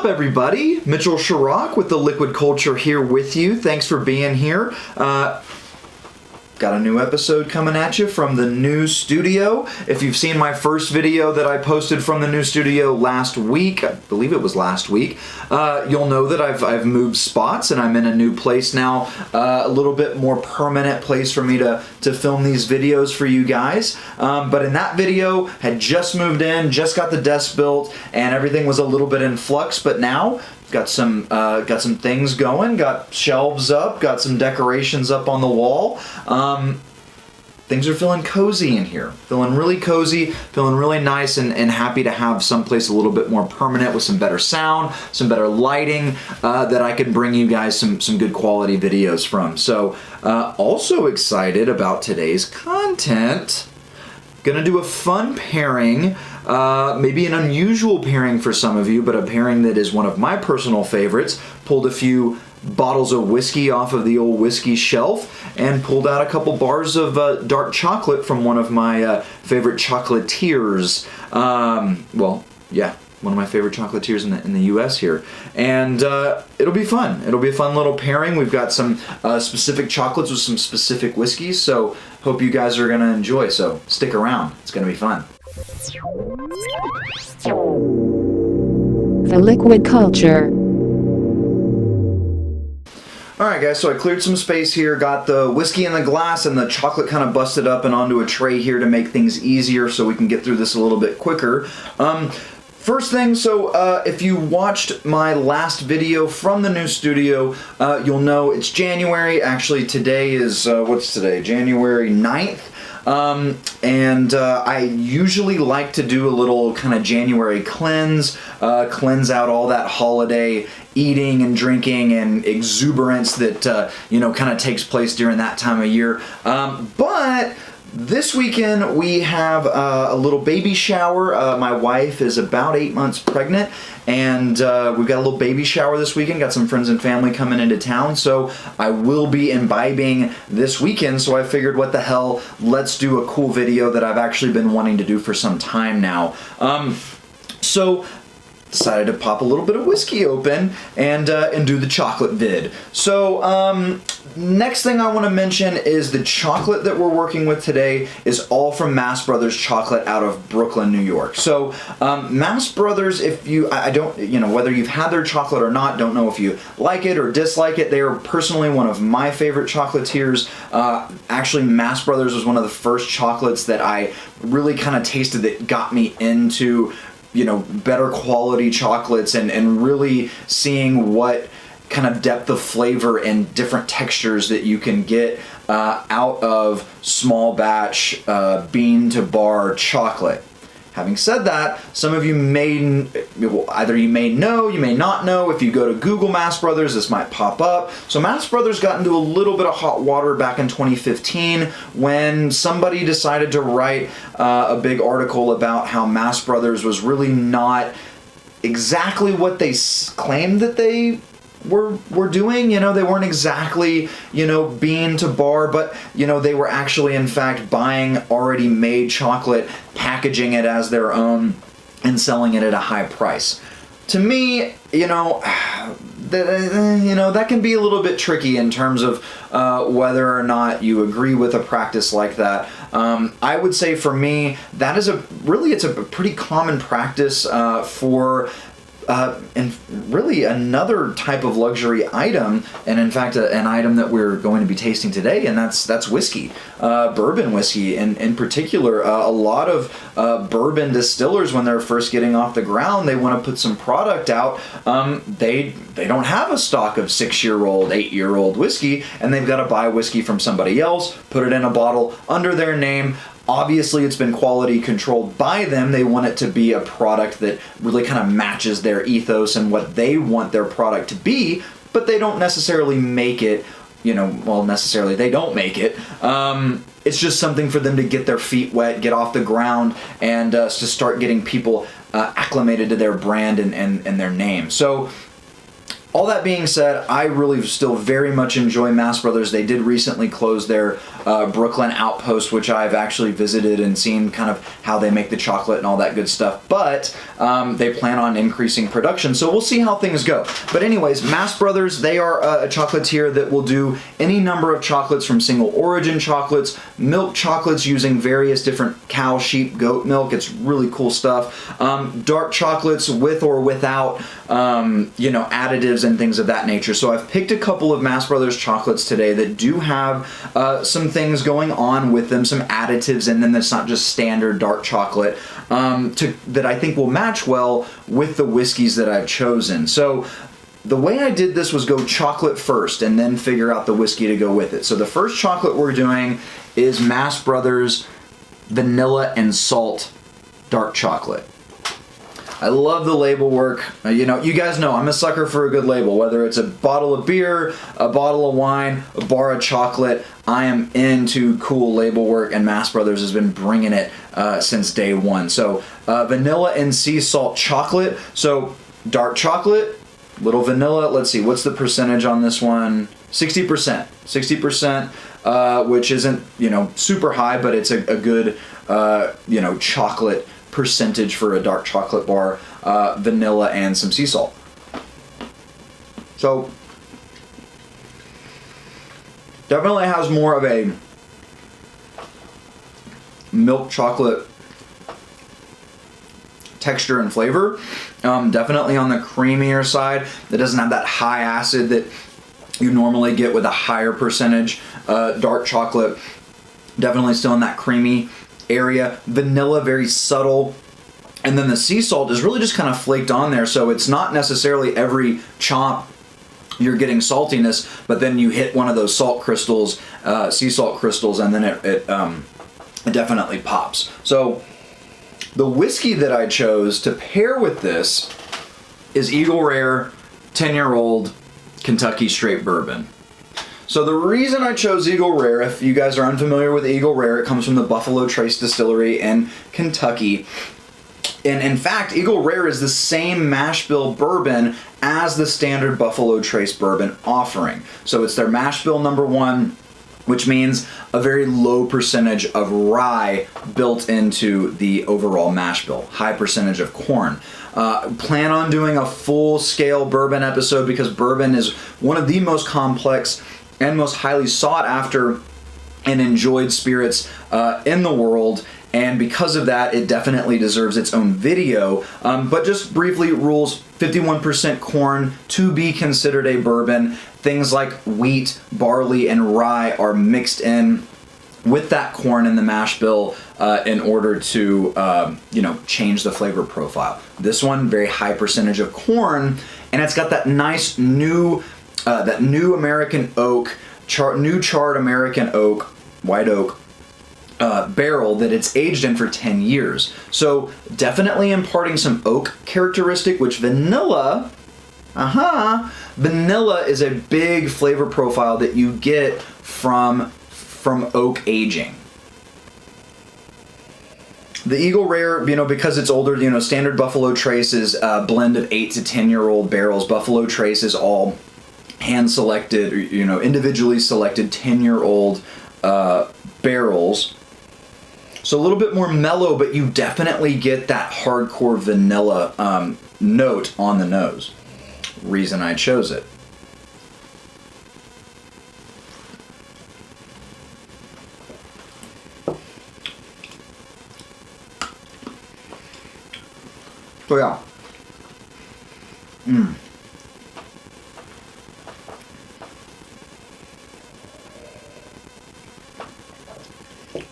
up, everybody? Mitchell Chirac with the Liquid Culture here with you. Thanks for being here. Got a new episode coming at you from the new studio. If you've seen my first video that I posted from the new studio last week, I believe it was last week, you'll know that I've moved spots and I'm in a new place now, a little bit more permanent place for me to film these videos for you guys. But in that video, had just moved in, just got the desk built, and everything was a little bit in flux, but now got some things going, got shelves up, got some decorations up on the wall. Things are feeling cozy in here. Feeling really cozy, feeling really nice, and happy to have someplace a little bit more permanent with some better sound, some better lighting, that I can bring you guys some good quality videos from. So, also excited about today's content. Gonna do a fun pairing, maybe an unusual pairing for some of you, but a pairing that is one of my personal favorites. Pulled a few bottles of whiskey off of the old whiskey shelf and pulled out a couple bars of dark chocolate from one of my favorite chocolatiers. Well, yeah, one of my favorite chocolatiers in the U.S. here. And it'll be fun. It'll be a fun little pairing. We've got some specific chocolates with some specific whiskeys, so hope you guys are going to enjoy. So stick around. It's going to be fun. The Liquid Culture. Alright guys, so I cleared some space here, got the whiskey in the glass and the chocolate kind of busted up and onto a tray here to make things easier so we can get through this a little bit quicker. First thing, so if you watched my last video from the new studio, you'll know it's January. Actually, today is, what's today? January 9th. And I usually like to do a little kind of January cleanse out all that holiday eating and drinking and exuberance that, kind of takes place during that time of year. But this weekend we have a little baby shower. My wife is about 8 months pregnant, and we've got a little baby shower this weekend. Got some friends and family coming into town, so I will be imbibing this weekend, so I figured what the hell, let's do a cool video that I've actually been wanting to do for some time now. So decided to pop a little bit of whiskey open and do the chocolate vid. So next thing I want to mention is the chocolate that we're working with today is all from Mast Bros chocolate out of Brooklyn, New York. So Mast Bros, if you, I don't, whether you've had their chocolate or not, don't know if you like it or dislike it. They are personally one of my favorite chocolatiers. Actually, Mast Bros was one of the first chocolates that I really kind of tasted that got me into better quality chocolates and really seeing what kind of depth of flavor and different textures that you can get out of small batch bean to bar chocolate. Having said that, some of you may know, you may not know. If you go to Google Mast Bros, this might pop up. So Mast Bros got into a little bit of hot water back in 2015 when somebody decided to write a big article about how Mast Bros was really not exactly what they claimed that they were doing. They weren't exactly, bean to bar, but, they were actually, in fact, buying already made chocolate, packaging it as their own, and selling it at a high price. To me, that can be a little bit tricky in terms of whether or not you agree with a practice like that. I would say for me, that is it's a pretty common practice for and really another type of luxury item, and in fact an item that we're going to be tasting today, and that's whiskey, bourbon whiskey, and in particular a lot of bourbon distillers, when they're first getting off the ground, they want to put some product out. They don't have a stock of 6-year-old, 8-year-old whiskey, and they've got to buy whiskey from somebody else, put it in a bottle under their name. Obviously, it's been quality controlled by them. They want it to be a product that really kind of matches their ethos and what they want their product to be, but they don't necessarily make it, they don't make it. It's just something for them to get their feet wet, get off the ground, and to start getting people acclimated to their brand and their name. So all that being said, I really still very much enjoy Mast Bros. They did recently close their Brooklyn outpost, which I've actually visited and seen kind of how they make the chocolate and all that good stuff. But they plan on increasing production, so we'll see how things go. But anyways, Mast Brothers, they are a chocolatier that will do any number of chocolates, from single origin chocolates, milk chocolates using various different cow, sheep, goat milk. It's really cool stuff. Dark chocolates with or without, you know, additives and things of that nature. So I've picked a couple of Mast Brothers chocolates today that do have some things going on with them, some additives in them that's not just standard dark chocolate, that I think will match well with the whiskeys that I've chosen. So the way I did this was go chocolate first and then figure out the whiskey to go with it. So the first chocolate we're doing is Mast Brothers Vanilla and Salt Dark Chocolate. I love the label work. You know, you guys know I'm a sucker for a good label, whether it's a bottle of beer, a bottle of wine, a bar of chocolate. I am into cool label work, and Mast Brothers has been bringing it since day one. So vanilla and sea salt chocolate. So dark chocolate, little vanilla. Let's see, what's the percentage on this one? 60%. 60%, which isn't, you know, super high, but it's a good, you know, chocolate percentage for a dark chocolate bar, vanilla and some sea salt. So definitely has more of a milk chocolate texture and flavor. Definitely on the creamier side. It doesn't have that high acid that you normally get with a higher percentage dark chocolate. Definitely still in that creamy area. Vanilla, very subtle. And then the sea salt is really just kind of flaked on there, so it's not necessarily every chomp you're getting saltiness, but then you hit one of those salt crystals, sea salt crystals, and then it definitely pops. So the whiskey that I chose to pair with this is Eagle Rare 10-year-old Kentucky Straight Bourbon. So the reason I chose Eagle Rare, if you guys are unfamiliar with Eagle Rare, it comes from the Buffalo Trace Distillery in Kentucky. And in fact, Eagle Rare is the same mash bill bourbon as the standard Buffalo Trace bourbon offering. So it's their mash bill #1, which means a very low percentage of rye built into the overall mash bill, high percentage of corn. Plan on doing a full-scale bourbon episode because bourbon is one of the most complex and most highly sought after and enjoyed spirits in the world. And because of that, it definitely deserves its own video. But just briefly, rules: 51% corn to be considered a bourbon. Things like wheat, barley, and rye are mixed in with that corn in the mash bill in order to, you know, change the flavor profile. This one, very high percentage of corn, and it's got that nice new, that new American oak, new charred American oak, white oak, barrel that it's aged in for 10 years. So definitely imparting some oak characteristic, which vanilla, vanilla is a big flavor profile that you get from oak aging. The Eagle Rare, you know, because it's older, you know, standard Buffalo Trace is a blend of 8 to 10-year-old barrels. Buffalo Trace is all hand-selected, you know, individually selected 10-year-old barrels. So a little bit more mellow, but you definitely get that hardcore vanilla note on the nose. Reason I chose it. So yeah.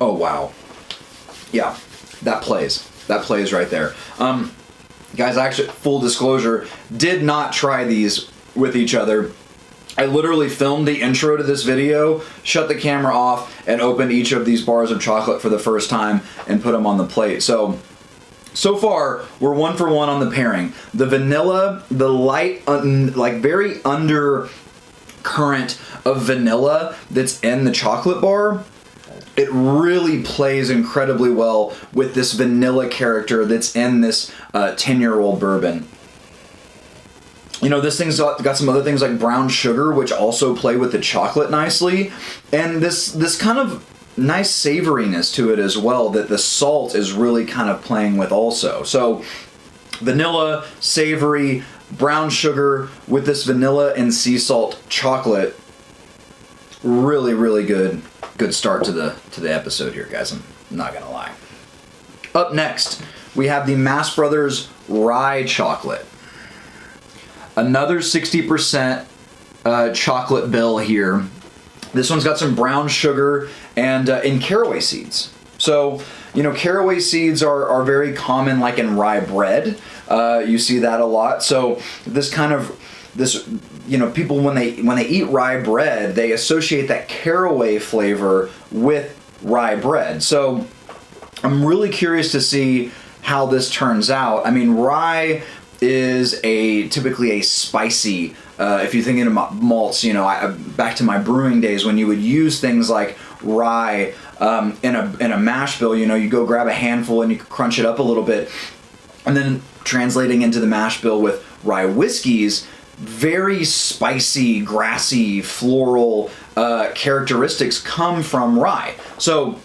Oh wow. Yeah, that plays right there. Guys, actually, full disclosure, did not try these with each other. I literally filmed the intro to this video, shut the camera off, and opened each of these bars of chocolate for the first time and put them on the plate. So far, we're 1 for 1 on the pairing. The vanilla, the light, like very undercurrent of vanilla that's in the chocolate bar, it really plays incredibly well with this vanilla character that's in this 10-year-old bourbon. You know, this thing's got some other things like brown sugar, which also play with the chocolate nicely. And this kind of nice savoriness to it as well that the salt is really kind of playing with also. So vanilla, savory, brown sugar with this vanilla and sea salt chocolate. Really, really good start to the episode here, guys. I'm not gonna lie. Up next, we have the Mast Bros Rye Chocolate. Another 60% chocolate bill here. This one's got some brown sugar and caraway seeds. So, you know, caraway seeds are very common, like in rye bread. You see that a lot. So this, you know, people when they eat rye bread, they associate that caraway flavor with rye bread. So I'm really curious to see how this turns out. I mean, rye is typically a spicy. If you're thinking about malts, you know, back to my brewing days when you would use things like rye in a mash bill. You know, you go grab a handful and you crunch it up a little bit, and then translating into the mash bill with rye whiskeys, very spicy, grassy, floral characteristics come from rye. So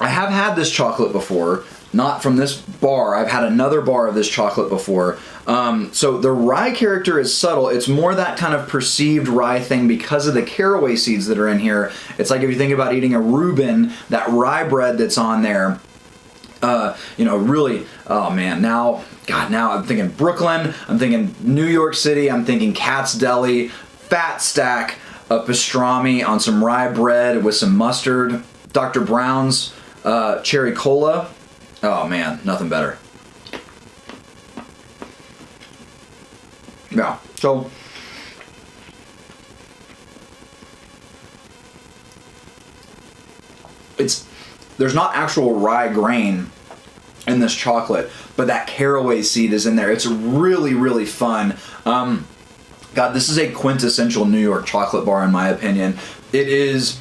I have had this chocolate before. Not from this bar. I've had another bar of this chocolate before. So the rye character is subtle. It's more that kind of perceived rye thing because of the caraway seeds that are in here. It's like if you think about eating a Reuben, that rye bread that's on there, you know, really, oh man, now I'm thinking Brooklyn, I'm thinking New York City, I'm thinking Cat's Deli, fat stack of pastrami on some rye bread with some mustard, Dr. Brown's cherry cola. Oh man, nothing better. Yeah, so there's not actual rye grain in this chocolate, but that caraway seed is in there. It's really, really fun. God, this is a quintessential New York chocolate bar in my opinion. It is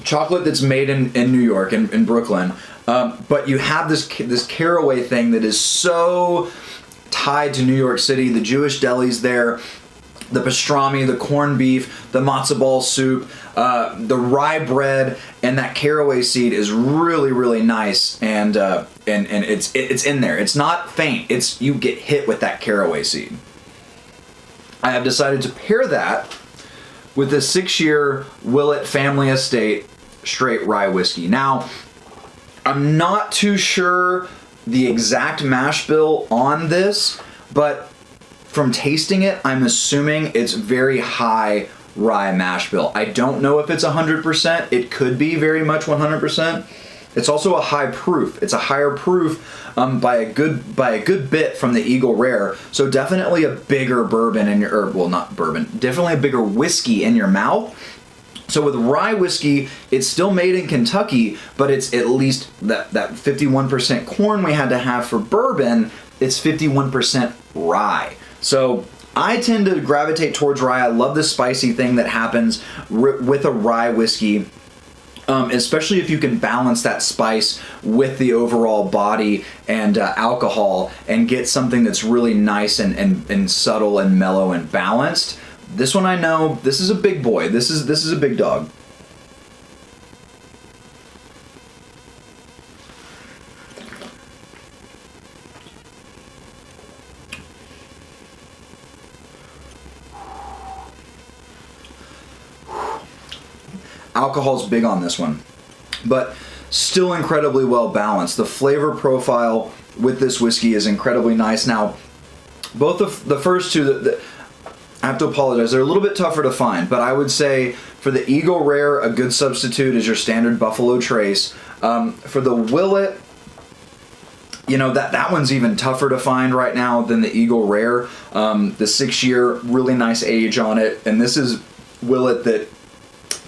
chocolate that's made in New York, in Brooklyn. But you have this caraway thing that is so tied to New York City, the Jewish delis there, the pastrami, the corned beef, the matzo ball soup, the rye bread, and that caraway seed is really, really nice, and it's in there. It's not faint. You get hit with that caraway seed. I have decided to pair that with a 6-year Willett Family Estate straight rye whiskey. Now, I'm not too sure the exact mash bill on this, but from tasting it, I'm assuming it's very high rye mash bill. I don't know if it's 100%. It could be very much 100%. It's also a high proof. It's a higher proof by a good bit from the Eagle Rare. So definitely a bigger bourbon in your, well, not bourbon, definitely a bigger whiskey in your mouth. So with rye whiskey, it's still made in Kentucky, but it's at least that 51% corn we had to have for bourbon, it's 51% rye. So I tend to gravitate towards rye. I love the spicy thing that happens with a rye whiskey, especially if you can balance that spice with the overall body and alcohol and get something that's really nice and subtle and mellow and balanced. This one I know, this is a big boy. This is a big dog. Alcohol's big on this one, but still incredibly well balanced. The flavor profile with this whiskey is incredibly nice. Now, both of the first two, I have to apologize, they're a little bit tougher to find, but I would say for the Eagle Rare, a good substitute is your standard Buffalo Trace. For the Willett, you know, that one's even tougher to find right now than the Eagle Rare. The 6-year, really nice age on it, and this is Willett that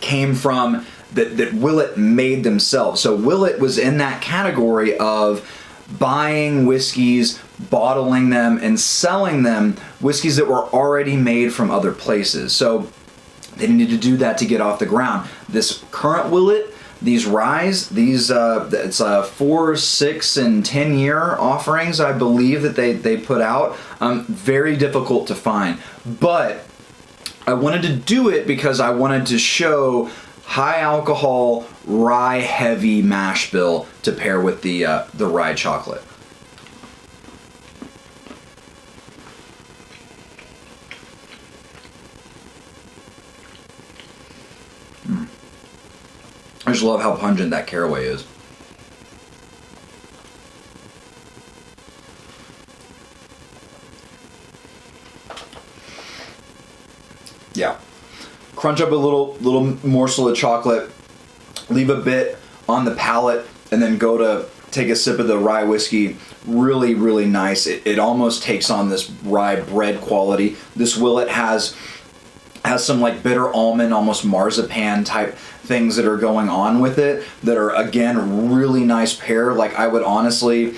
came from, that Willett made themselves. So Willett was in that category of buying whiskeys, bottling them, and selling them, whiskeys that were already made from other places. So they needed to do that to get off the ground. This current Willett, these ryes, it's 4, 6, and 10 year offerings, I believe, that they put out. Very difficult to find, but I wanted to do it because I wanted to show high alcohol, rye heavy mash bill to pair with the rye chocolate. I just love how pungent that caraway is. Yeah. Crunch up a little morsel of chocolate, leave a bit on the palate, and then go to take a sip of the rye whiskey. Really, really nice. It almost takes on this rye bread quality. This Willet has some like bitter almond, almost marzipan type things that are going on with it that are, again, really nice pair. Like, I would honestly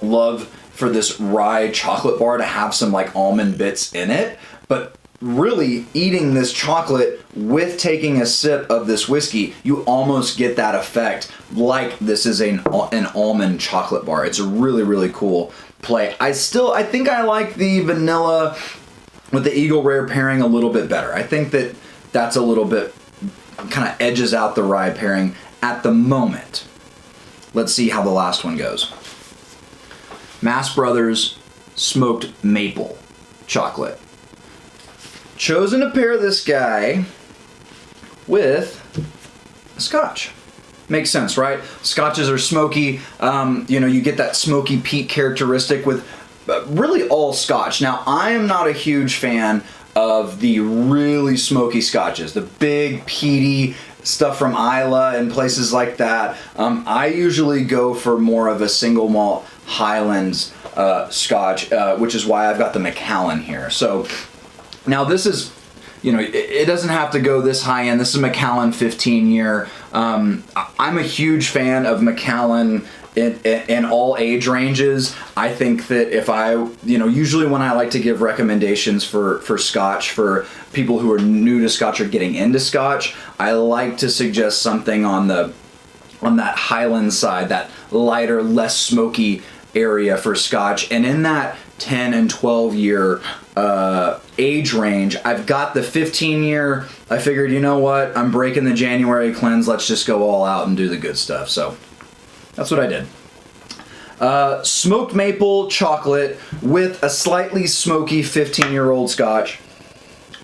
love for this rye chocolate bar to have some like almond bits in it, but really eating this chocolate with taking a sip of this whiskey, you almost get that effect like this is an almond chocolate bar. It's a really, really cool play. I think I like the vanilla with the Eagle Rare pairing a little bit better. I think that's a little bit kind of edges out the rye pairing at the moment. Let's see how the last one goes. Mast Bros smoked maple chocolate. Chosen to pair this guy with a Scotch. Makes sense, right? Scotches are smoky. You get that smoky peat characteristic with really all Scotch. Now, I am not a huge fan of the really smoky Scotches, the big peaty stuff from Islay and places like that. I usually go for more of a single malt Highlands Scotch, which is why I've got the Macallan here. So now this is, it doesn't have to go this high end. This is Macallan 15 year. I'm a huge fan of Macallan in all age ranges. I think that if usually when I like to give recommendations for Scotch for people who are new to Scotch or getting into Scotch, I like to suggest something on that Highland side, that lighter, less smoky area for Scotch. And in that 10 and 12 year age range, I've got the 15 year. I figured, you know what, I'm breaking the January cleanse, let's just go all out and do the good stuff. So that's what I did. Smoked maple chocolate with a slightly smoky 15-year-old Scotch.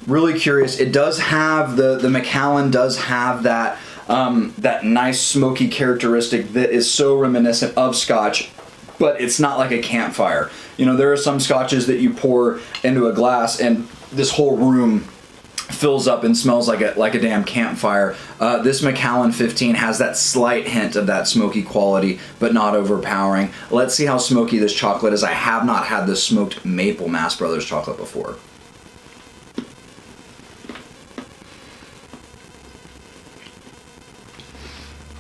Really curious. It does have the Macallan does have that nice smoky characteristic that is so reminiscent of Scotch, but it's not like a campfire. There are some Scotches that you pour into a glass and this whole room fills up and smells like a damn campfire. This Macallan 15 has that slight hint of that smoky quality, but not overpowering. Let's see how smoky this chocolate is. I have not had this smoked maple Mast Bros chocolate before.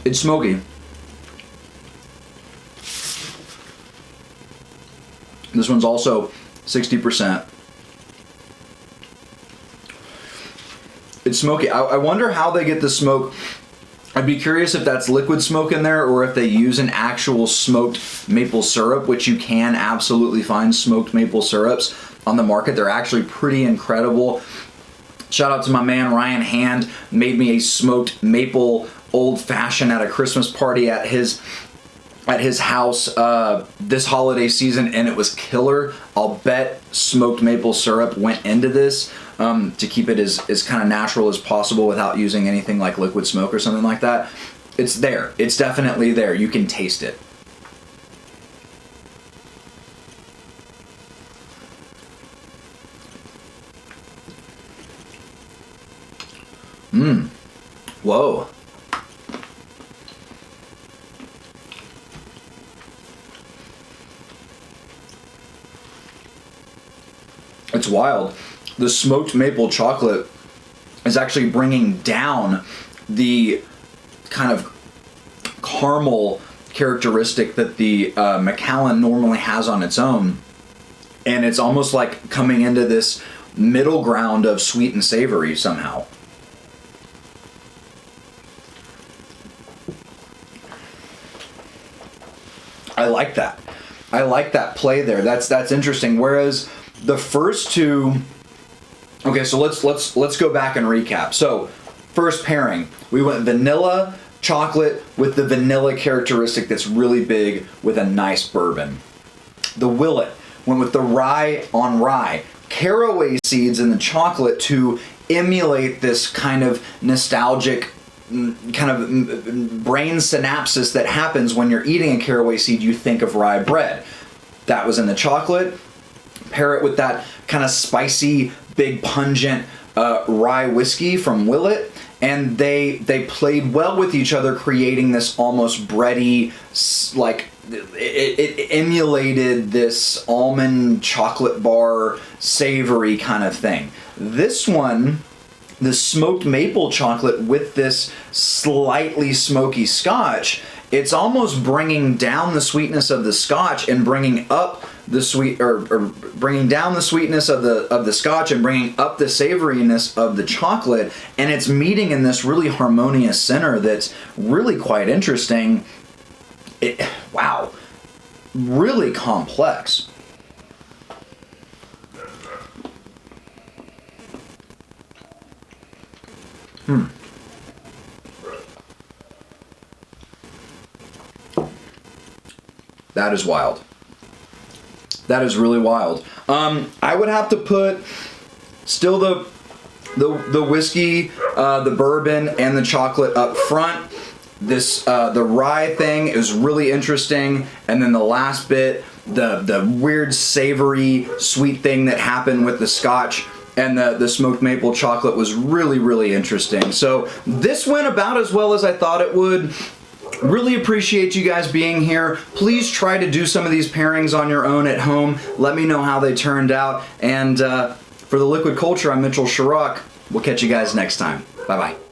It's smoky. This one's also 60%. It's smoky. I wonder how they get the smoke. I'd be curious if that's liquid smoke in there or if they use an actual smoked maple syrup, which you can absolutely find smoked maple syrups on the market. They're actually pretty incredible. Shout out to my man Ryan Hand, made me a smoked maple old fashioned at a Christmas party at his house this holiday season, and it was killer. I'll bet smoked maple syrup went into this to keep it as kind of natural as possible without using anything like liquid smoke or something like that. It's there. It's definitely there. You can taste it. Whoa. It's wild. The smoked maple chocolate is actually bringing down the kind of caramel characteristic that the Macallan normally has on its own. And it's almost like coming into this middle ground of sweet and savory somehow. I like that. I like that play there. That's interesting. Whereas the first two, okay, so let's go back and recap. So first pairing, we went vanilla chocolate with the vanilla characteristic that's really big with a nice bourbon. The Willet went with the rye on rye, caraway seeds in the chocolate to emulate this kind of nostalgic kind of brain synapses that happens when you're eating a caraway seed. You think of rye bread. That was in the chocolate. Pair it with that kind of spicy, big, pungent rye whiskey from Willet, and they played well with each other, creating this almost bready, like it emulated this almond chocolate bar savory kind of thing. This one, the smoked maple chocolate with this slightly smoky scotch, it's almost bringing down the sweetness of the scotch and bringing up the sweet, or bringing down the sweetness of the scotch and bringing up the savoriness of the chocolate, and it's meeting in this really harmonious center that's really quite interesting. Wow, really complex. That is wild. That is really wild. I would have to put still the whiskey, the bourbon, and the chocolate up front. This the rye thing is really interesting, and then the last bit, the weird savory sweet thing that happened with the scotch and the smoked maple chocolate was really, really interesting. So this went about as well as I thought it would. Really appreciate you guys being here. Please try to do some of these pairings on your own at home. Let me know how they turned out. And for the Liquid Culture, I'm Mitchell Chirac. We'll catch you guys next time. Bye-bye.